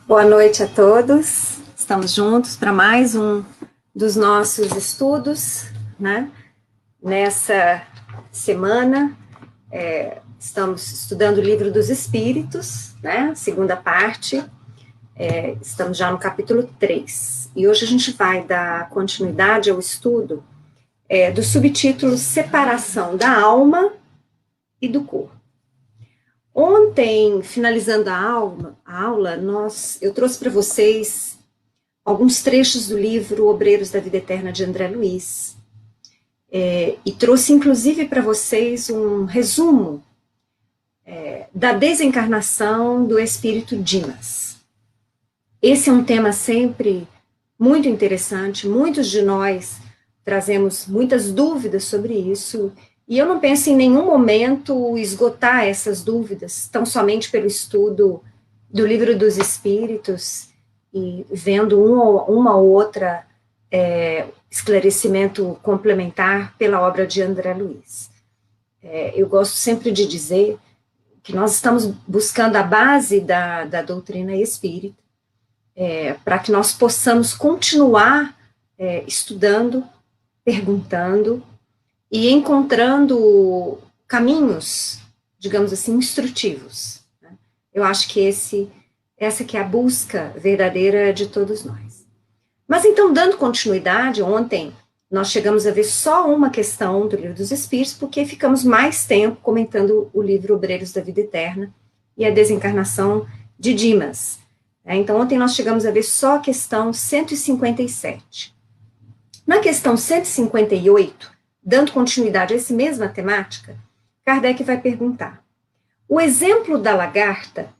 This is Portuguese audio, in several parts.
Boa noite a todos. Estamos juntos para mais um dos nossos estudos, né? Nessa semana, estamos estudando o Livro dos Espíritos, né? Segunda parte, estamos já no capítulo 3. E hoje a gente vai dar continuidade ao estudo do subtítulo Separação da Alma e do Corpo. Ontem, finalizando a aula, eu trouxe para vocês alguns trechos do livro Obreiros da Vida Eterna, de André Luiz, e trouxe inclusive para vocês um resumo da desencarnação do espírito Dimas. Esse é um tema sempre muito interessante, muitos de nós trazemos muitas dúvidas sobre isso, e eu não penso em nenhum momento esgotar essas dúvidas, tão somente pelo estudo do Livro dos Espíritos e vendo uma ou outra esclarecimento complementar pela obra de André Luiz. Eu gosto sempre de dizer que nós estamos buscando a base da doutrina espírita para que nós possamos continuar estudando, perguntando, e encontrando caminhos, digamos assim, instrutivos. Né? Eu acho que essa que é a busca verdadeira de todos nós. Mas então, dando continuidade, ontem nós chegamos a ver só uma questão do Livro dos Espíritos, porque ficamos mais tempo comentando o livro Obreiros da Vida Eterna e a desencarnação de Dimas. Então, ontem nós chegamos a ver só a questão 157. Na questão 158, dando continuidade a essa mesma temática, Kardec vai perguntar: o exemplo da lagarta,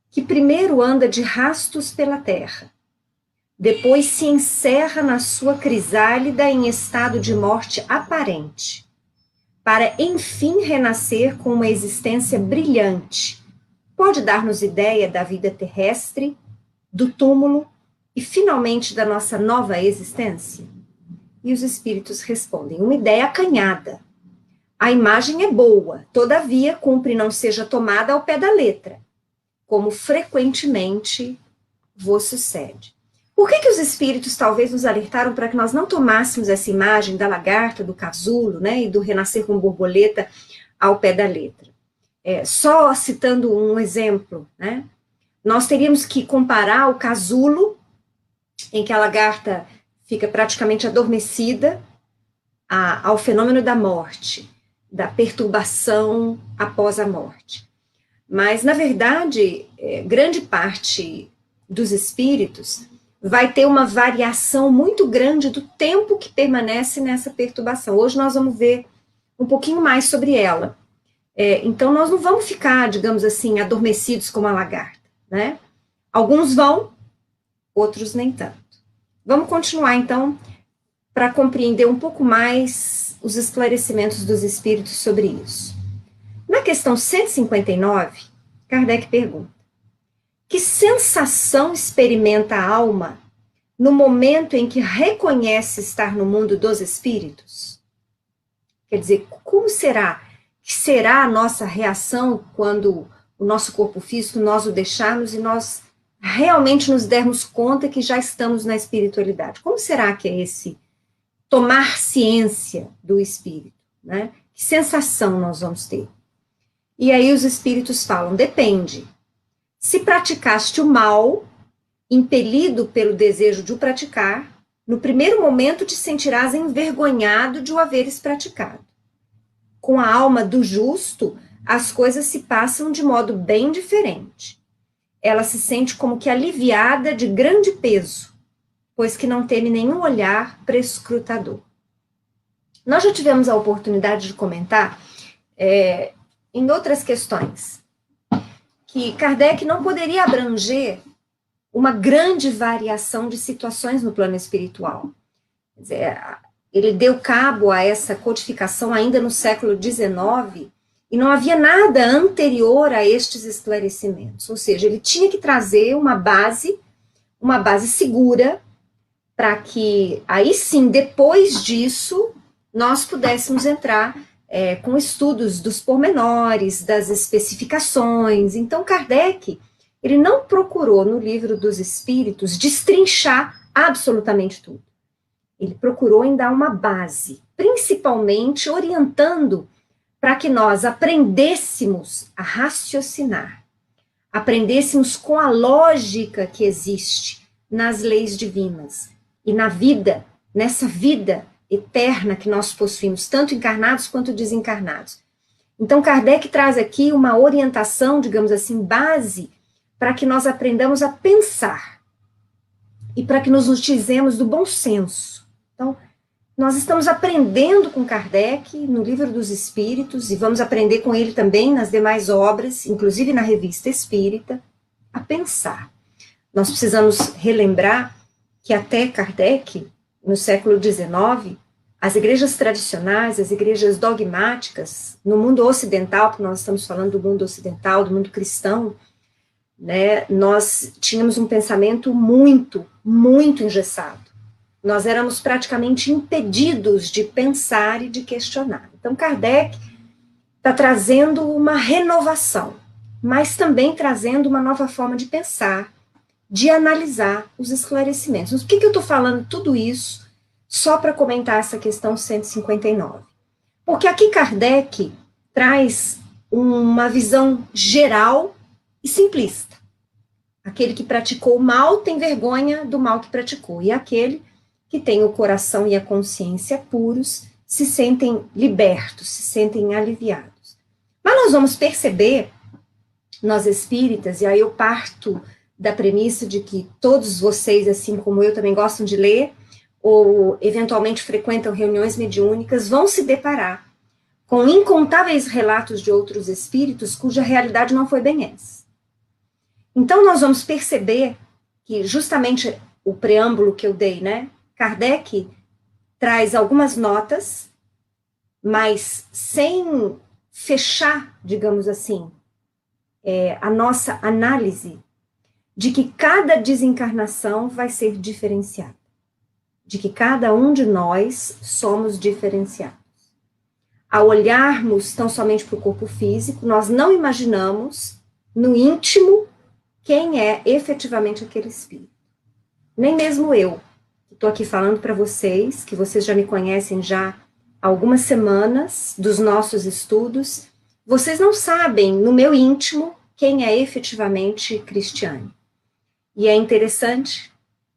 que primeiro anda de rastos pela terra, depois se encerra na sua crisálida em estado de morte aparente, para enfim renascer com uma existência brilhante, pode dar-nos ideia da vida terrestre, do túmulo e finalmente da nossa nova existência? E os espíritos respondem: uma ideia acanhada. A imagem é boa, todavia cumpre não seja tomada ao pé da letra, como frequentemente vos sucede. Por que os espíritos talvez nos alertaram para que nós não tomássemos essa imagem da lagarta, do casulo, né, e do renascer com borboleta ao pé da letra? Só citando um exemplo, né, nós teríamos que comparar o casulo, em que a lagarta fica praticamente adormecida, ao fenômeno da morte, da perturbação após a morte. Mas, na verdade, grande parte dos espíritos vai ter uma variação muito grande do tempo que permanece nessa perturbação. Hoje nós vamos ver um pouquinho mais sobre ela. Então, nós não vamos ficar, digamos assim, adormecidos como a lagarta, né? Alguns vão, outros nem tanto. Vamos continuar, então, para compreender um pouco mais os esclarecimentos dos espíritos sobre isso. Na questão 159, Kardec pergunta: que sensação experimenta a alma no momento em que reconhece estar no mundo dos espíritos? Quer dizer, como será que será a nossa reação quando o nosso corpo físico, nós o deixarmos e nós realmente nos dermos conta que já estamos na espiritualidade? Como será que é esse tomar ciência do espírito, né? Que sensação nós vamos ter? E aí os espíritos falam: depende. Se praticaste o mal, impelido pelo desejo de o praticar, no primeiro momento te sentirás envergonhado de o haveres praticado. Com a alma do justo, as coisas se passam de modo bem diferente. Ela se sente como que aliviada de grande peso, pois que não teme nenhum olhar prescrutador. Nós já tivemos a oportunidade de comentar em outras questões que Kardec não poderia abranger uma grande variação de situações no plano espiritual. Quer dizer, ele deu cabo a essa codificação ainda no século XIX, e não havia nada anterior a estes esclarecimentos. Ou seja, ele tinha que trazer uma base segura, para que aí sim, depois disso, nós pudéssemos entrar com estudos dos pormenores, das especificações. Então, Kardec Ele não procurou no Livro dos Espíritos destrinchar absolutamente tudo. Ele procurou em dar uma base, principalmente orientando para que nós aprendêssemos a raciocinar, aprendêssemos com a lógica que existe nas leis divinas e na vida, nessa vida eterna que nós possuímos, tanto encarnados quanto desencarnados. Então, Kardec traz aqui uma orientação, digamos assim, base, para que nós aprendamos a pensar e para que nos utilizemos do bom senso. Então, nós estamos aprendendo com Kardec no Livro dos Espíritos e vamos aprender com ele também nas demais obras, inclusive na Revista Espírita, a pensar. Nós precisamos relembrar que até Kardec, no século XIX, as igrejas tradicionais, as igrejas dogmáticas, no mundo ocidental, porque nós estamos falando do mundo ocidental, do mundo cristão, né, nós tínhamos um pensamento muito, muito engessado. Nós éramos praticamente impedidos de pensar e de questionar. Então, Kardec está trazendo uma renovação, mas também trazendo uma nova forma de pensar, de analisar os esclarecimentos. Mas por que eu estou falando tudo isso só para comentar essa questão 159? Porque aqui Kardec traz uma visão geral e simplista. Aquele que praticou o mal tem vergonha do mal que praticou, e aquele que tem o coração e a consciência puros se sentem libertos, se sentem aliviados. Mas nós vamos perceber, nós espíritas, e aí eu parto da premissa de que todos vocês, assim como eu, também gostam de ler, ou eventualmente frequentam reuniões mediúnicas, vão se deparar com incontáveis relatos de outros espíritos cuja realidade não foi bem essa. Então nós vamos perceber que justamente o preâmbulo que eu dei, né, Kardec traz algumas notas, mas sem fechar, digamos assim, a nossa análise de que cada desencarnação vai ser diferenciada, de que cada um de nós somos diferenciados. Ao olharmos tão somente para o corpo físico, nós não imaginamos no íntimo quem é efetivamente aquele espírito. Nem mesmo eu, que estou aqui falando para vocês, que vocês já me conhecem já há algumas semanas dos nossos estudos, vocês não sabem no meu íntimo quem é efetivamente Cristiane. E é interessante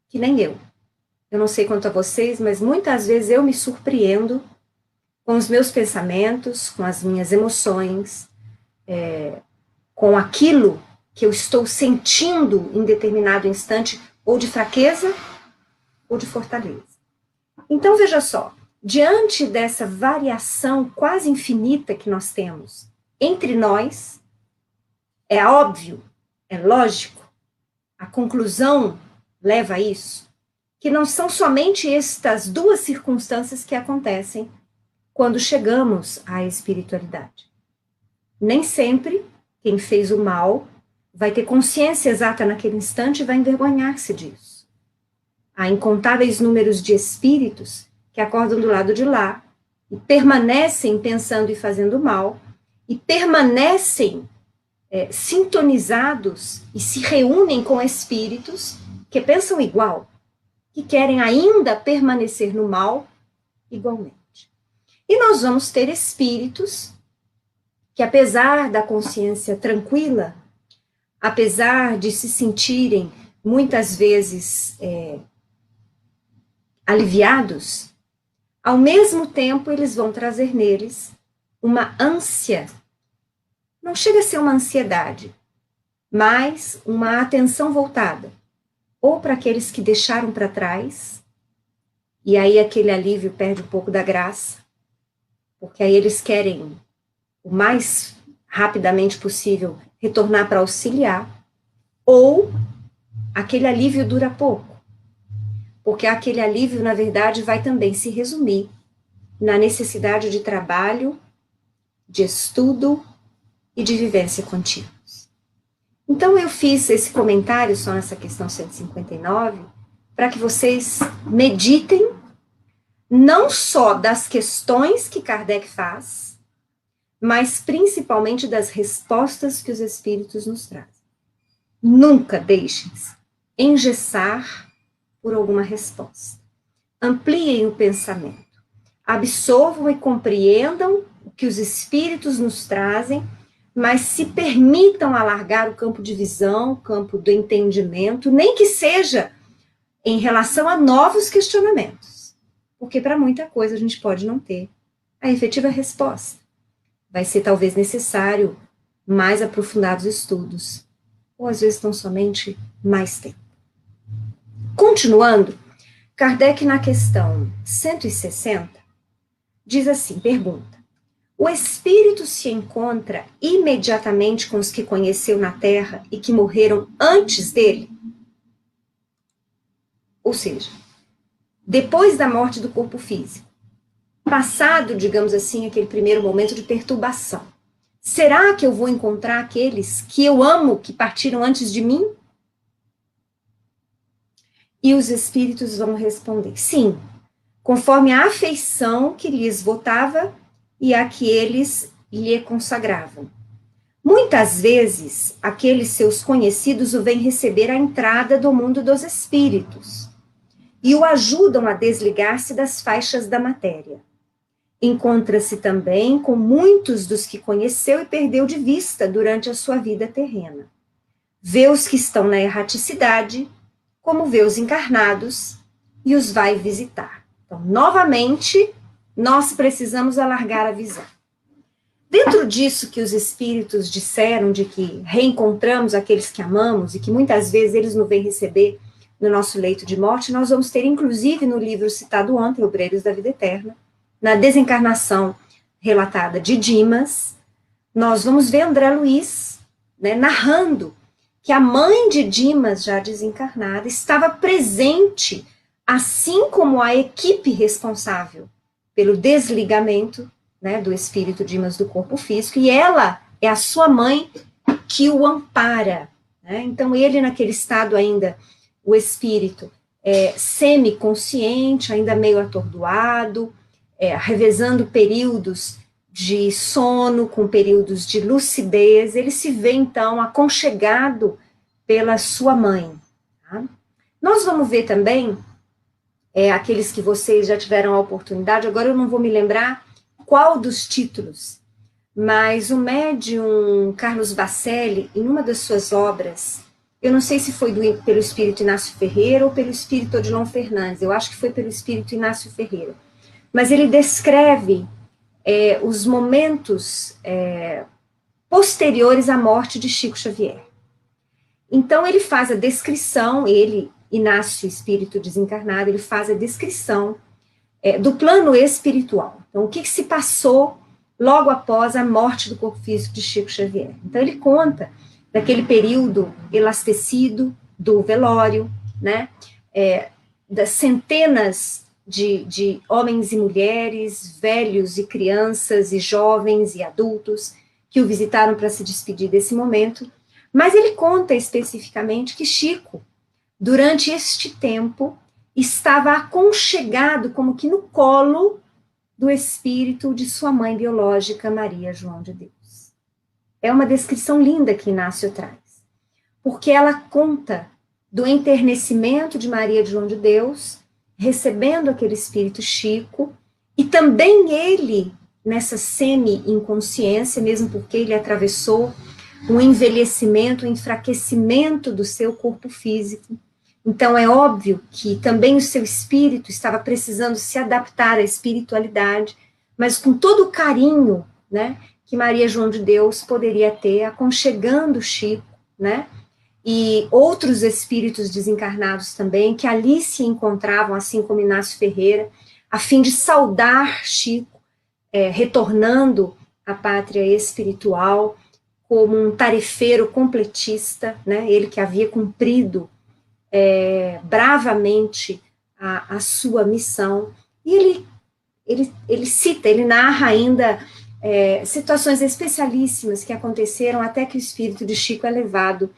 que nem eu. Eu não sei quanto a vocês, mas muitas vezes eu me surpreendo com os meus pensamentos, com as minhas emoções, com aquilo que eu estou sentindo em determinado instante, ou de fraqueza, ou de fortaleza. Então, veja só, diante dessa variação quase infinita que nós temos entre nós, é óbvio, é lógico, a conclusão leva a isso, que não são somente estas duas circunstâncias que acontecem quando chegamos à espiritualidade. Nem sempre quem fez o mal vai ter consciência exata naquele instante e vai envergonhar-se disso. Há incontáveis números de espíritos que acordam do lado de lá e permanecem pensando e fazendo mal, e permanecem sintonizados e se reúnem com espíritos que pensam igual, que querem ainda permanecer no mal igualmente. E nós vamos ter espíritos que, apesar da consciência tranquila, apesar de se sentirem muitas vezes aliviados, ao mesmo tempo eles vão trazer neles uma ânsia, não chega a ser uma ansiedade, mas uma atenção voltada, ou para aqueles que deixaram para trás, e aí aquele alívio perde um pouco da graça, porque aí eles querem o mais rapidamente possível retornar para auxiliar, ou aquele alívio dura pouco, porque aquele alívio, na verdade, vai também se resumir na necessidade de trabalho, de estudo e de vivência contínua. Então, eu fiz esse comentário só nessa questão 159, para que vocês meditem não só das questões que Kardec faz, mas principalmente das respostas que os espíritos nos trazem. Nunca deixem-se engessar por alguma resposta. Ampliem o pensamento. Absorvam e compreendam o que os espíritos nos trazem, mas se permitam alargar o campo de visão, o campo do entendimento, nem que seja em relação a novos questionamentos. Porque para muita coisa a gente pode não ter a efetiva resposta. Vai ser talvez necessário mais aprofundados estudos, ou às vezes tão somente mais tempo. Continuando, Kardec na questão 160, diz assim, pergunta, o espírito se encontra imediatamente com os que conheceu na Terra e que morreram antes dele? Ou seja, depois da morte do corpo físico, passado, digamos assim, aquele primeiro momento de perturbação, será que eu vou encontrar aqueles que eu amo, que partiram antes de mim? E os espíritos vão responder, sim, conforme a afeição que lhes votava e a que eles lhe consagravam. Muitas vezes, aqueles seus conhecidos o vêm receber à entrada do mundo dos espíritos e o ajudam a desligar-se das faixas da matéria. Encontra-se também com muitos dos que conheceu e perdeu de vista durante a sua vida terrena. Vê os que estão na erraticidade, como vê os encarnados, e os vai visitar. Então, novamente, nós precisamos alargar a visão. Dentro disso que os espíritos disseram, de que reencontramos aqueles que amamos, e que muitas vezes eles nos vêm receber no nosso leito de morte, nós vamos ter, inclusive, no livro citado ontem, Obreiros da Vida Eterna, na desencarnação relatada de Dimas, nós vamos ver André Luiz, né, narrando que a mãe de Dimas, já desencarnada, estava presente, assim como a equipe responsável pelo desligamento, né, do espírito Dimas do corpo físico, e ela é a sua mãe que o ampara. Né? Então, ele, naquele estado ainda, o espírito semi-consciente, ainda meio atordoado, revezando períodos de sono com períodos de lucidez, ele se vê, então, aconchegado pela sua mãe. Tá? Nós vamos ver também, aqueles que vocês já tiveram a oportunidade, agora eu não vou me lembrar qual dos títulos, mas o médium Carlos Bacelli, em uma das suas obras, eu não sei se foi pelo espírito Inácio Ferreira ou pelo espírito Odilon Fernandes, eu acho que foi pelo espírito Inácio Ferreira, mas ele descreve os momentos posteriores à morte de Chico Xavier. Então, ele faz a descrição, Inácio, espírito desencarnado, ele faz a descrição do plano espiritual. Então, o que se passou logo após a morte do corpo físico de Chico Xavier. Então, ele conta daquele período elastecido do velório, né, das centenas de homens e mulheres, velhos e crianças, e jovens e adultos, que o visitaram para se despedir desse momento, mas ele conta especificamente que Chico, durante este tempo, estava aconchegado como que no colo do espírito de sua mãe biológica, Maria João de Deus. É uma descrição linda que Inácio traz, porque ela conta do enternecimento de Maria de João de Deus, recebendo aquele espírito Chico, e também ele, nessa semi-inconsciência, mesmo porque ele atravessou um envelhecimento, um enfraquecimento do seu corpo físico. Então, é óbvio que também o seu espírito estava precisando se adaptar à espiritualidade, mas com todo o carinho, né, que Maria João de Deus poderia ter, aconchegando Chico, né, e outros espíritos desencarnados também, que ali se encontravam, assim como Inácio Ferreira, a fim de saudar Chico, retornando à pátria espiritual, como um tarefeiro completista, né, ele que havia cumprido bravamente a sua missão, e ele cita, ele narra ainda situações especialíssimas que aconteceram até que o espírito de Chico é levado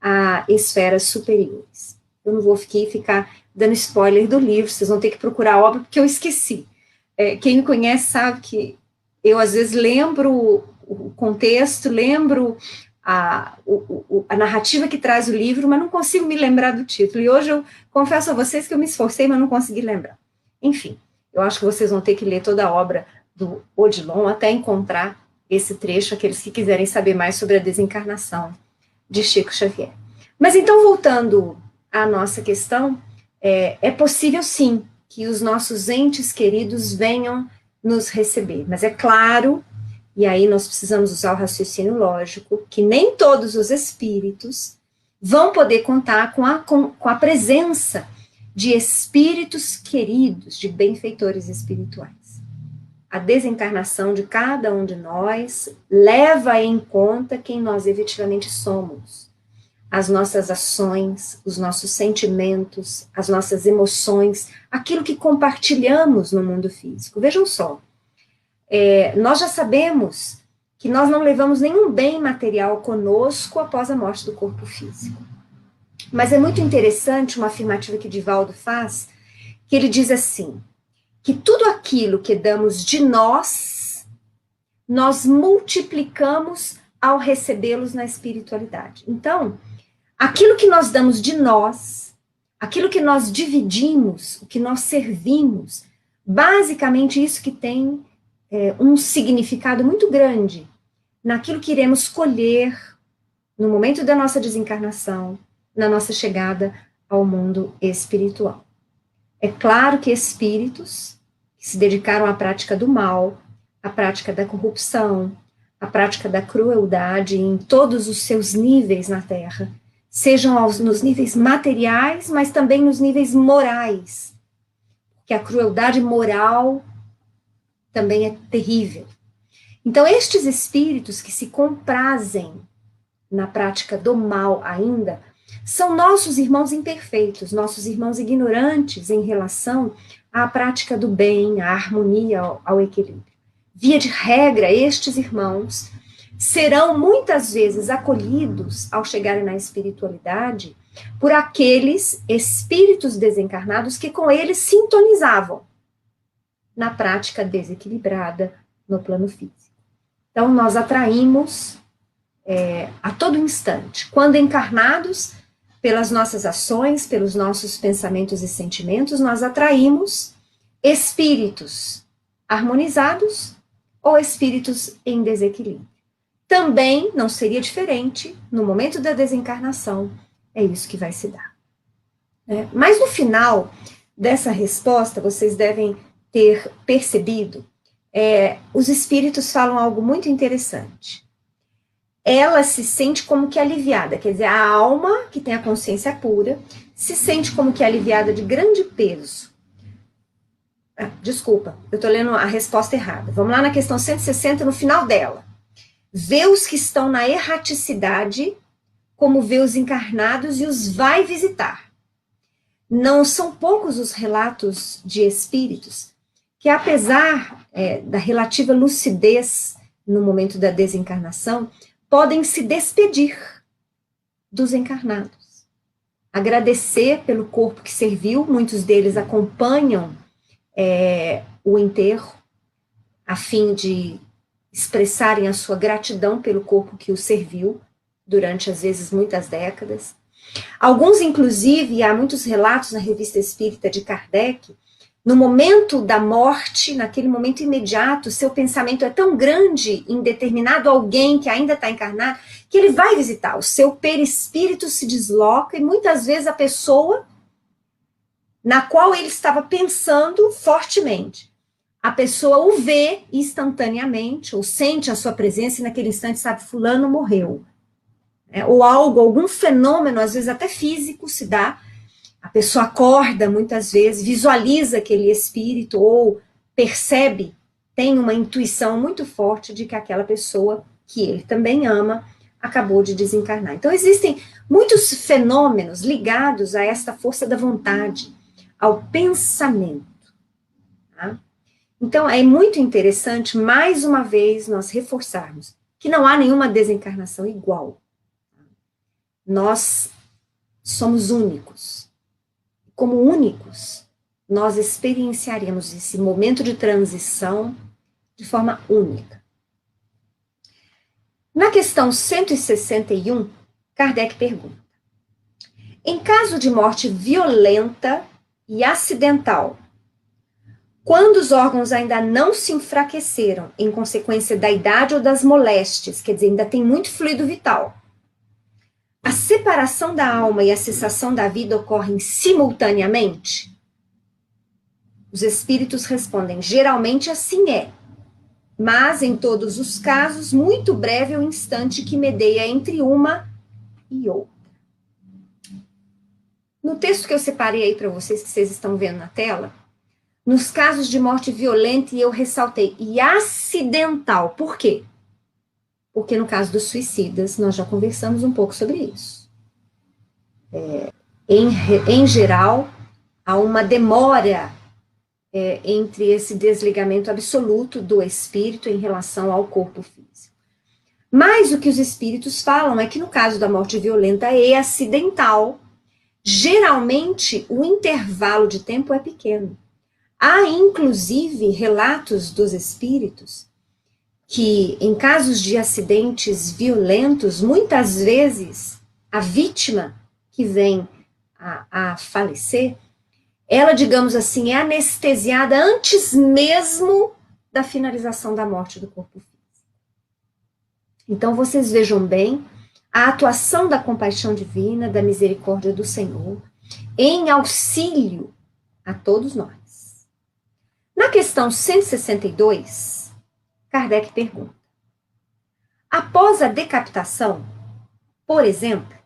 a esferas superiores. Eu não vou ficar dando spoiler do livro, vocês vão ter que procurar a obra, porque eu esqueci. Quem me conhece sabe que eu, às vezes, lembro o contexto, lembro a narrativa que traz o livro, mas não consigo me lembrar do título. E hoje eu confesso a vocês que eu me esforcei, mas não consegui lembrar. Enfim, eu acho que vocês vão ter que ler toda a obra do Odilon até encontrar esse trecho, aqueles que quiserem saber mais sobre a desencarnação de Chico Xavier. Mas então, voltando à nossa questão, é possível sim que os nossos entes queridos venham nos receber, mas é claro, e aí nós precisamos usar o raciocínio lógico, que nem todos os espíritos vão poder contar com a presença de espíritos queridos, de benfeitores espirituais. A desencarnação de cada um de nós leva em conta quem nós efetivamente somos, as nossas ações, os nossos sentimentos, as nossas emoções, aquilo que compartilhamos no mundo físico. Vejam só, nós já sabemos que nós não levamos nenhum bem material conosco após a morte do corpo físico. Mas é muito interessante uma afirmativa que Divaldo faz, que ele diz assim, que tudo aquilo que damos de nós multiplicamos ao recebê-los na espiritualidade. Então, aquilo que nós damos de nós, aquilo que nós dividimos, o que nós servimos, basicamente isso que tem um significado muito grande naquilo que iremos colher no momento da nossa desencarnação, na nossa chegada ao mundo espiritual. É claro que espíritos que se dedicaram à prática do mal, à prática da corrupção, à prática da crueldade em todos os seus níveis na Terra, sejam nos níveis materiais, mas também nos níveis morais, porque a crueldade moral também é terrível. Então, estes espíritos que se comprazem na prática do mal ainda, são nossos irmãos imperfeitos, nossos irmãos ignorantes em relação à prática do bem, à harmonia, ao equilíbrio. Via de regra, estes irmãos serão muitas vezes acolhidos ao chegarem na espiritualidade por aqueles espíritos desencarnados que com eles sintonizavam na prática desequilibrada no plano físico. Então, nós atraímos a todo instante, quando encarnados, pelas nossas ações, pelos nossos pensamentos e sentimentos, nós atraímos espíritos harmonizados ou espíritos em desequilíbrio. Também não seria diferente no momento da desencarnação, é isso que vai se dar. Mas no final dessa resposta, vocês devem ter percebido, os espíritos falam algo muito interessante. Ela se sente como que aliviada, quer dizer, a alma, que tem a consciência pura, se sente como que aliviada de grande peso. Desculpa, eu estou lendo a resposta errada. Vamos lá na questão 160, no final dela. Vê os que estão na erraticidade, como vê os encarnados e os vai visitar. Não são poucos os relatos de espíritos que, apesar da relativa lucidez no momento da desencarnação, podem se despedir dos encarnados. Agradecer pelo corpo que serviu, muitos deles acompanham o enterro, a fim de expressarem a sua gratidão pelo corpo que o serviu, durante, às vezes, muitas décadas. Alguns, inclusive, há muitos relatos na Revista Espírita de Kardec, no momento da morte, naquele momento imediato, seu pensamento é tão grande em determinado alguém que ainda está encarnado, que ele vai visitar, o seu perispírito se desloca e muitas vezes a pessoa na qual ele estava pensando fortemente, a pessoa o vê instantaneamente, ou sente a sua presença e naquele instante sabe, fulano morreu. Ou algum fenômeno, às vezes até físico, se dá. A pessoa acorda muitas vezes, visualiza aquele espírito ou percebe, tem uma intuição muito forte de que aquela pessoa que ele também ama acabou de desencarnar. Então existem muitos fenômenos ligados a esta força da vontade, ao pensamento. Tá? Então é muito interessante, mais uma vez, nós reforçarmos que não há nenhuma desencarnação igual. Nós somos únicos. Como únicos, nós experienciaremos esse momento de transição de forma única. Na questão 161, Kardec pergunta: em caso de morte violenta e acidental, quando os órgãos ainda não se enfraqueceram em consequência da idade ou das moléstias, quer dizer, ainda tem muito fluido vital, a separação da alma e a cessação da vida ocorrem simultaneamente? Os espíritos respondem: geralmente assim é, mas em todos os casos, muito breve é o instante que medeia entre uma e outra. No texto que eu separei aí para vocês, que vocês estão vendo na tela, nos casos de morte violenta, e eu ressaltei, e acidental. Por quê? Porque no caso dos suicidas, nós já conversamos um pouco sobre isso. Em geral, há uma demora entre esse desligamento absoluto do espírito em relação ao corpo físico. Mas o que os espíritos falam é que no caso da morte violenta e acidental, geralmente o intervalo de tempo é pequeno. Há, inclusive, relatos dos espíritos que, em casos de acidentes violentos, muitas vezes a vítima que vem a falecer, ela, digamos assim, é anestesiada antes mesmo da finalização da morte do corpo físico. Então, vocês vejam bem a atuação da compaixão divina, da misericórdia do Senhor, em auxílio a todos nós. Na questão 162, Kardec pergunta: após a decapitação, por exemplo,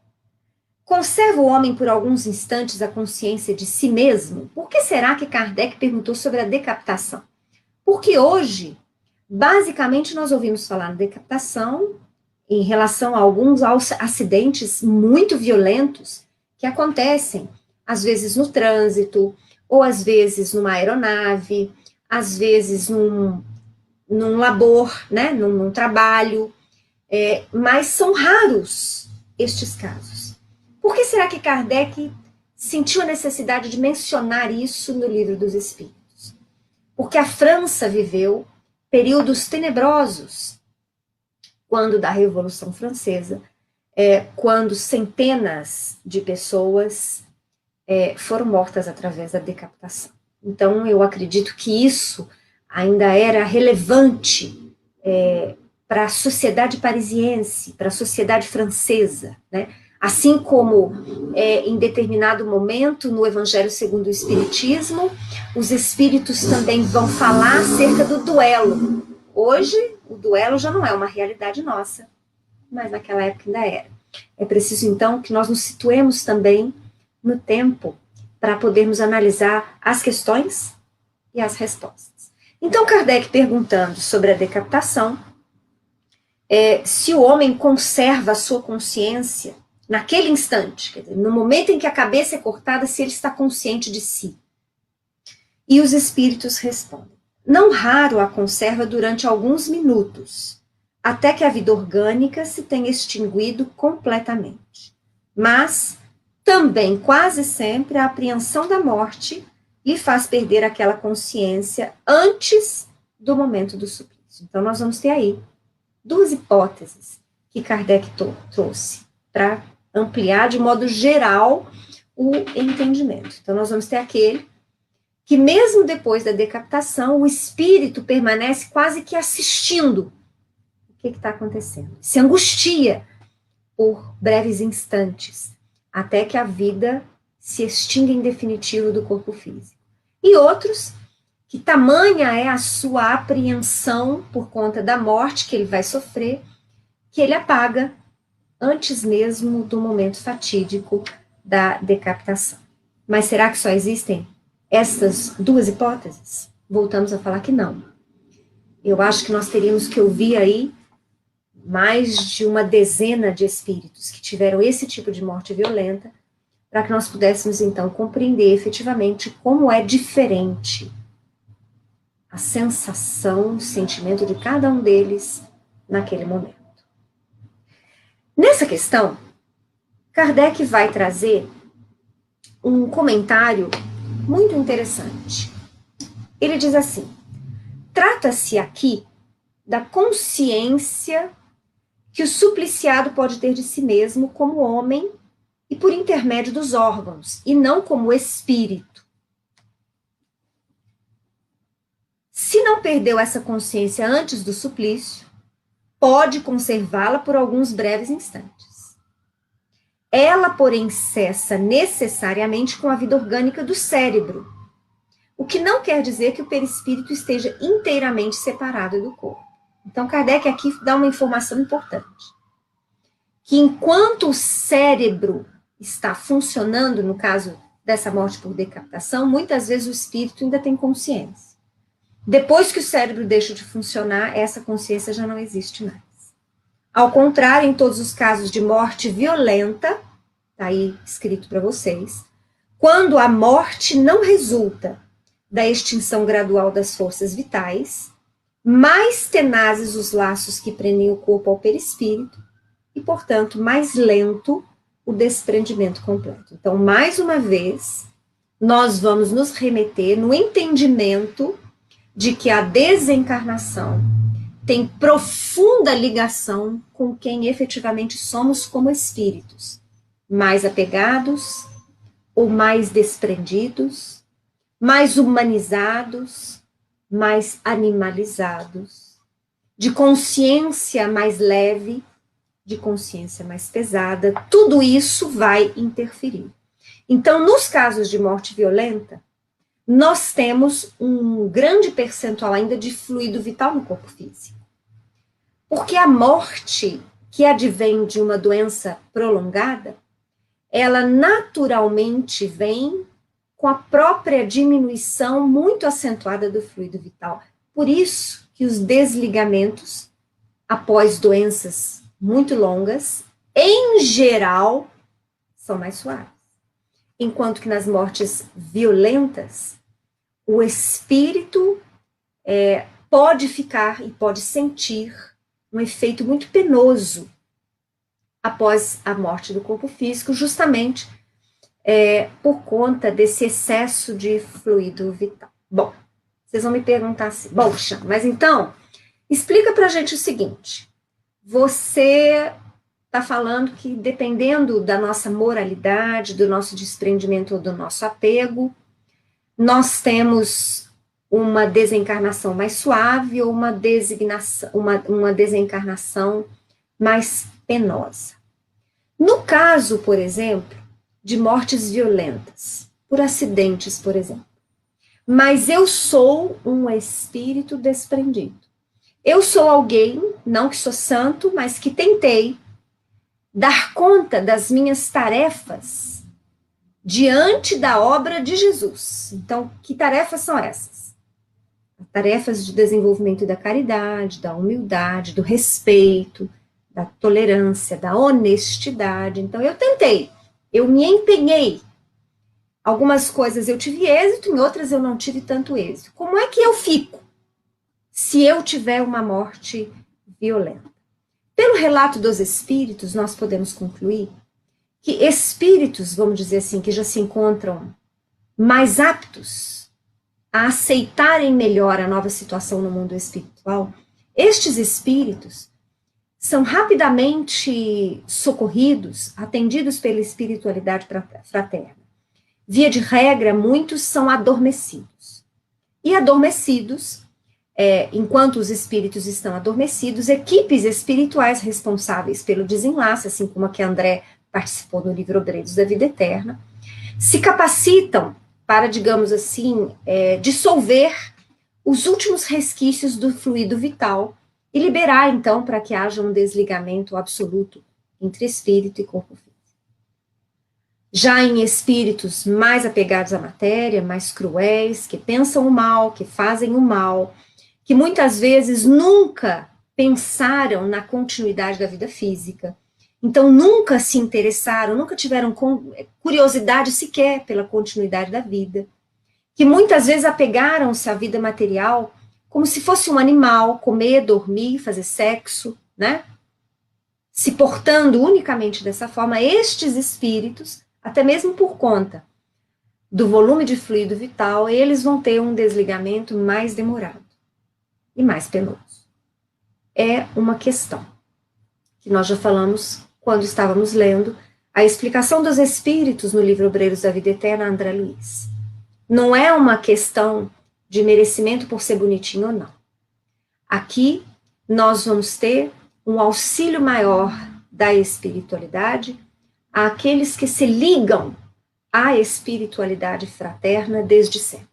conserva o homem por alguns instantes a consciência de si mesmo? Por que será que Kardec perguntou sobre a decapitação? Porque hoje, basicamente, nós ouvimos falar na decapitação em relação a alguns acidentes muito violentos que acontecem, às vezes no trânsito, ou às vezes numa aeronave, às vezes num labor, né, num trabalho, mas são raros estes casos. Por que será que Kardec sentiu a necessidade de mencionar isso no Livro dos Espíritos? Porque a França viveu períodos tenebrosos, quando da Revolução Francesa, quando centenas de pessoas foram mortas através da decapitação. Então, eu acredito que isso ainda era relevante para a sociedade parisiense, para a sociedade francesa, né? Assim como em determinado momento, no Evangelho segundo o Espiritismo, os espíritos também vão falar acerca do duelo. Hoje, o duelo já não é uma realidade nossa, mas naquela época ainda era. É preciso, então, que nós nos situemos também no tempo para podermos analisar as questões e as respostas. Então, Kardec perguntando sobre a decapitação, se o homem conserva a sua consciência naquele instante, quer dizer, no momento em que a cabeça é cortada, se ele está consciente de si. E os espíritos respondem: não raro a conserva durante alguns minutos, até que a vida orgânica se tenha extinguido completamente. Mas também, quase sempre, a apreensão da morte lhe faz perder aquela consciência antes do momento do suplício. Então, nós vamos ter aí duas hipóteses que Kardec trouxe para ampliar de modo geral o entendimento. Então, nós vamos ter aquele que, mesmo depois da decapitação, o espírito permanece quase que assistindo o que está acontecendo. Se angustia por breves instantes, até que a vida se extinga em definitivo do corpo físico. E outros, que tamanha é a sua apreensão por conta da morte que ele vai sofrer, que ele apaga antes mesmo do momento fatídico da decapitação. Mas será que só existem essas duas hipóteses? Voltamos a falar que não. Eu acho que nós teríamos que ouvir aí mais de uma dezena de espíritos que tiveram esse tipo de morte violenta, para que nós pudéssemos, então, compreender efetivamente como é diferente a sensação, o sentimento de cada um deles naquele momento. Nessa questão, Kardec vai trazer um comentário muito interessante. Ele diz assim: trata-se aqui da consciência que o supliciado pode ter de si mesmo como homem e por intermédio dos órgãos, e não como espírito. Se não perdeu essa consciência antes do suplício, pode conservá-la por alguns breves instantes. Ela, porém, cessa necessariamente com a vida orgânica do cérebro, o que não quer dizer que o perispírito esteja inteiramente separado do corpo. Então, Kardec aqui dá uma informação importante, que enquanto o cérebro está funcionando, no caso dessa morte por decapitação, muitas vezes o espírito ainda tem consciência. Depois que o cérebro deixa de funcionar, essa consciência já não existe mais. Ao contrário, em todos os casos de morte violenta, está aí escrito para vocês, quando a morte não resulta da extinção gradual das forças vitais, mais tenazes os laços que prendem o corpo ao perispírito e, portanto, mais lento o desprendimento completo. Então, mais uma vez, nós vamos nos remeter no entendimento de que a desencarnação tem profunda ligação com quem efetivamente somos como espíritos, mais apegados ou mais desprendidos, mais humanizados, mais animalizados, de consciência mais leve, de consciência mais pesada, tudo isso vai interferir. Então, nos casos de morte violenta, nós temos um grande percentual ainda de fluido vital no corpo físico. Porque a morte que advém de uma doença prolongada, ela naturalmente vem com a própria diminuição muito acentuada do fluido vital. Por isso que os desligamentos, após doenças muito longas, em geral, são mais suaves. Enquanto que nas mortes violentas, o espírito pode ficar e pode sentir um efeito muito penoso após a morte do corpo físico, justamente por conta desse excesso de fluido vital. Bom, vocês vão me perguntar assim, poxa, mas então, explica pra gente o seguinte, você está falando que dependendo da nossa moralidade, do nosso desprendimento ou do nosso apego, nós temos uma desencarnação mais suave ou uma desencarnação mais penosa. No caso, por exemplo, de mortes violentas, por acidentes, por exemplo, mas eu sou um espírito desprendido. Eu sou alguém, não que sou santo, mas que tentei dar conta das minhas tarefas diante da obra de Jesus. Então, que tarefas são essas? Tarefas de desenvolvimento da caridade, da humildade, do respeito, da tolerância, da honestidade. Então, eu tentei, eu me empenhei. Algumas coisas eu tive êxito, em outras eu não tive tanto êxito. Como é que eu fico se eu tiver uma morte violenta? Pelo relato dos espíritos, nós podemos concluir que espíritos, vamos dizer assim, que já se encontram mais aptos a aceitarem melhor a nova situação no mundo espiritual, estes espíritos são rapidamente socorridos, atendidos pela espiritualidade fraterna. Via de regra, muitos são adormecidos. E adormecidos, enquanto os espíritos estão adormecidos, equipes espirituais responsáveis pelo desenlace, assim como a que André participou no livro Obreiros da Vida Eterna, se capacitam para, digamos assim, dissolver os últimos resquícios do fluido vital e liberar, então, para que haja um desligamento absoluto entre espírito e corpo físico. Já em espíritos mais apegados à matéria, mais cruéis, que pensam o mal, que fazem o mal, que muitas vezes nunca pensaram na continuidade da vida física, então nunca se interessaram, nunca tiveram curiosidade sequer pela continuidade da vida, que muitas vezes apegaram-se à vida material como se fosse um animal, comer, dormir, fazer sexo, né? Se portando unicamente dessa forma, estes espíritos, até mesmo por conta do volume de fluido vital, eles vão ter um desligamento mais demorado e mais penoso. É uma questão que nós já falamos quando estávamos lendo a explicação dos Espíritos no livro Obreiros da Vida Eterna, André Luiz. Não é uma questão de merecimento por ser bonitinho ou não. Aqui nós vamos ter um auxílio maior da espiritualidade àqueles que se ligam à espiritualidade fraterna desde sempre.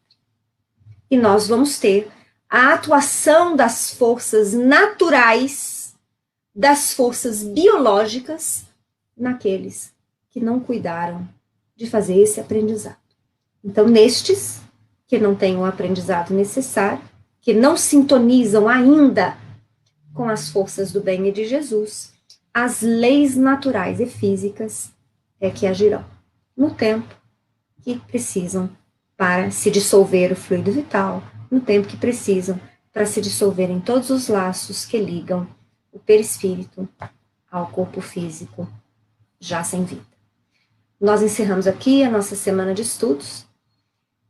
E nós vamos ter a atuação das forças naturais, das forças biológicas, naqueles que não cuidaram de fazer esse aprendizado. Então, nestes que não têm o aprendizado necessário, que não sintonizam ainda com as forças do bem e de Jesus, as leis naturais e físicas é que agirão no tempo que precisam para se dissolver o fluido vital, no tempo que precisam para se dissolverem todos os laços que ligam o perispírito ao corpo físico já sem vida. Nós encerramos aqui a nossa semana de estudos.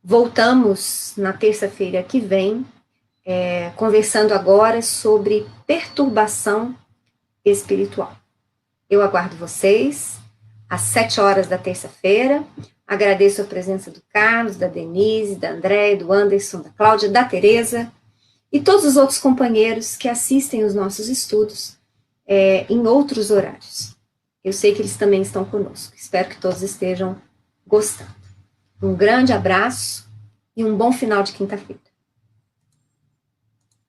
Voltamos na terça-feira que vem, conversando agora sobre perturbação espiritual. Eu aguardo vocês às 7 horas da terça-feira. Agradeço a presença do Carlos, da Denise, da Andréia, do Anderson, da Cláudia, da Tereza e todos os outros companheiros que assistem os nossos estudos em outros horários. Eu sei que eles também estão conosco. Espero que todos estejam gostando. Um grande abraço e um bom final de quinta-feira.